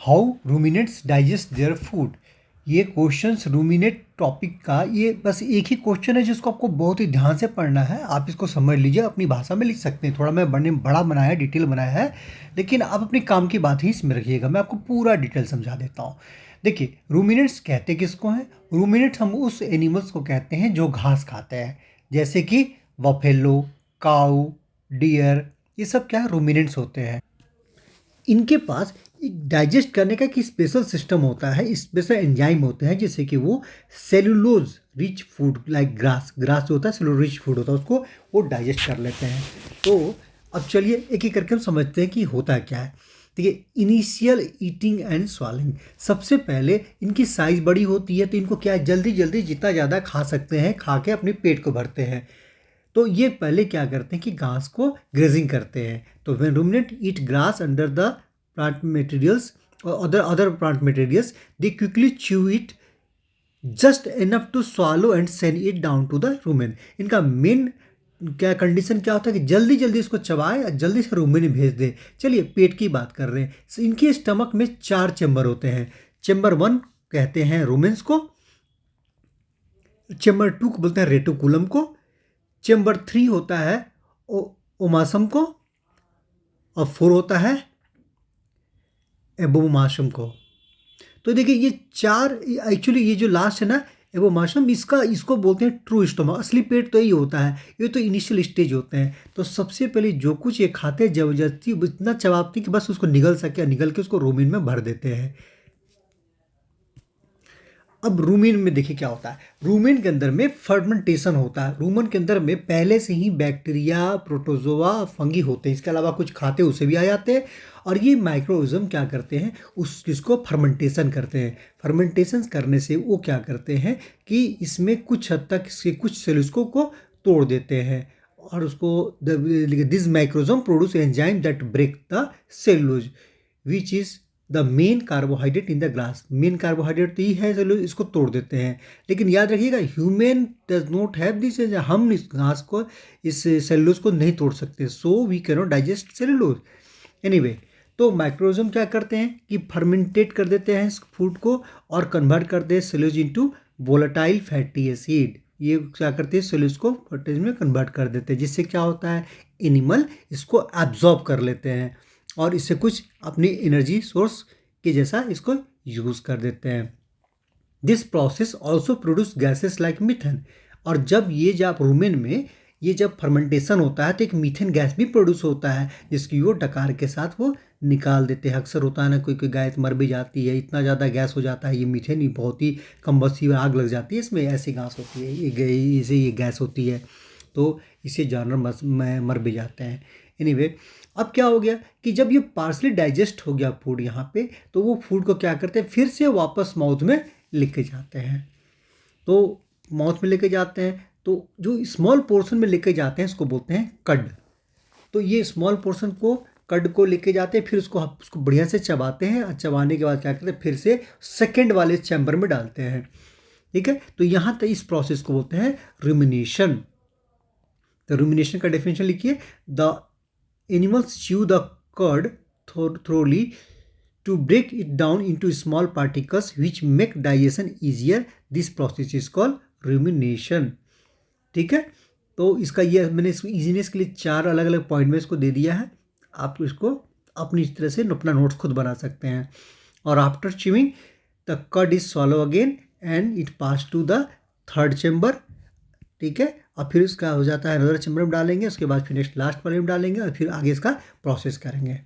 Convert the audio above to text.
How ruminants digest their food. ये questions ruminate topic का ये बस एक ही क्वेश्चन है जिसको आपको बहुत ही ध्यान से पढ़ना है। आप इसको समझ लीजिए, अपनी भाषा में लिख सकते हैं। थोड़ा मैं बड़ा बनाया है, डिटेल बनाया है, लेकिन आप अपने काम की बात ही इसमें रखिएगा। मैं आपको पूरा डिटेल समझा देता हूँ। देखिए, रूमिनेट्स कहते किसको हैं? रूमिनेट्स हम उस एनिमल्स को कहते हैं जो घास खाते हैं, जैसे कि बफेलो, काऊ, डियर। ये सब क्या है? रूमिनेंट्स होते हैं। इनके पास एक डाइजेस्ट करने का एक स्पेशल सिस्टम होता है, स्पेशल एंजाइम होते हैं, जिससे कि वो cellulose rich food like grass grass जो होता है सेलुलोज रिच फूड होता है, उसको वो डाइजेस्ट कर लेते हैं। तो अब चलिए एक एक करके हम समझते हैं कि होता क्या है। देखिए, इनिशियल ईटिंग एंड स्वालिंग। सबसे पहले इनकी साइज बड़ी होती है, तो इनको क्या है, जल्दी जल्दी जितना ज़्यादा खा सकते हैं खा के अपने पेट को भरते हैं। तो ये पहले क्या करते हैं कि घास को ग्रेजिंग करते हैं। तो when ruminant eat grass under the plant materials और other plant materials, they quickly chew it just enough to swallow and send it down to the rumen. इनका मेन क्या कंडीशन क्या होता है कि जल्दी जल्दी इसको चबाए और जल्दी से रूमेन में भेज दे। चलिए पेट की बात कर रहे हैं। इनके स्टमक में 4 चेम्बर होते हैं। चेम्बर 1 कहते हैं रूमेन्स को, चेम्बर 2 को बोलते हैं रेटिकुलम को, चेम्बर 3 होता है ओमासम को, और 4 होता है एबोमाशम को। तो देखिए ये 4, एक्चुअली ये जो लास्ट है ना एबोमाशम, इसको बोलते हैं ट्रू स्टोमक। असली पेट तो यही होता है, ये तो इनिशियल स्टेज होते हैं। तो सबसे पहले जो कुछ ये खाते हैं जबरदस्ती इतना चबाते हैं कि बस उसको निगल सके, निगल के उसको रूमेन में भर देते हैं। अब रूमेन में देखिए क्या होता है। रूमेन के अंदर में फर्मेंटेशन होता है। रूमेन के अंदर में पहले से ही बैक्टीरिया, प्रोटोजोआ, फंगी होते हैं। इसके अलावा कुछ खाते उसे भी आ जाते हैं। और ये माइक्रोऑर्गेनिज्म क्या करते हैं, उस चीज़ फर्मेंटेशन करते हैं। फर्मेंटेशन करने से वो क्या करते हैं कि इसमें कुछ हद तक इसके कुछ सेल्स को तोड़ देते हैं, और उसको this microorganism produce enzyme that break the cellulose which is the main carbohydrate in the grass. Main carbohydrate तो ये है, चलो इसको तोड़ देते हैं। लेकिन याद रखिएगा, human does not have this. हम इस घास को, इस सेलुलोज को नहीं तोड़ सकते, so we can not digest cellulose. Anyway, तो माइक्रोऑर्गेनिज्म क्या करते हैं कि फर्मेंटेट कर देते हैं इस फूड को और कन्वर्ट कर दे cellulose into volatile fatty acid. ये क्या करते हैं, सेलुलोज को फैटी में कन्वर्ट कर देते हैं, जिससे क्या होता है, एनिमल इसको एब्जॉर्ब कर लेते हैं और इससे कुछ अपनी एनर्जी सोर्स के जैसा इसको यूज़ कर देते हैं। This process also produce gases like methane. और जब रूमेन में ये जब फर्मेंटेशन होता है तो एक मीथेन गैस भी प्रोड्यूस होता है, जिसकी वो डकार के साथ वो निकाल देते हैं। अक्सर होता है ना, कोई कोई गाय मर भी जाती है, इतना ज़्यादा गैस हो जाता है, ये मीथेन ही बहुत ही कम्बस्टिबल, आग लग जाती है इसमें, ऐसी गैस होती है, ये गैस होती है, तो इससे जानवर मर भी जाते हैं। एनीवे, अब क्या हो गया कि जब ये पार्सली डाइजेस्ट हो गया फूड यहाँ पे, तो वो फूड को क्या करते हैं, फिर से वापस माउथ में लेके जाते हैं। तो माउथ में लेके जाते हैं, तो जो स्मॉल पोर्शन में लेके जाते हैं इसको बोलते हैं कड। तो ये स्मॉल पोर्शन को, कड को लेके जाते हैं, फिर उसको बढ़िया से चबाते हैं, और चबाने के बाद क्या करते हैं, फिर से सेकेंड वाले चैम्बर में डालते हैं। ठीक है, तो यहाँ तक इस प्रोसेस को बोलते हैं रुमिनेशन। तो रुमिनेशन का डेफिनेशन लिखिए, the animals chew the curd thoroughly to break it down into small particles which make digestion easier. This process is called rumination. ठीक है, तो इसका ये मैंने इसको ईजीनेस के लिए 4 अलग अलग पॉइंट में इसको दे दिया है। आप इसको अपनी तरह से अपना नोट्स खुद बना सकते हैं। और after chewing the curd is swallow again and it pass to the third chamber. ठीक है, और फिर इसका हो जाता है अनदर चेम्बर में डालेंगे, उसके बाद फिर नेक्स्ट लास्ट वाले में डालेंगे, और फिर आगे इसका प्रोसेस करेंगे।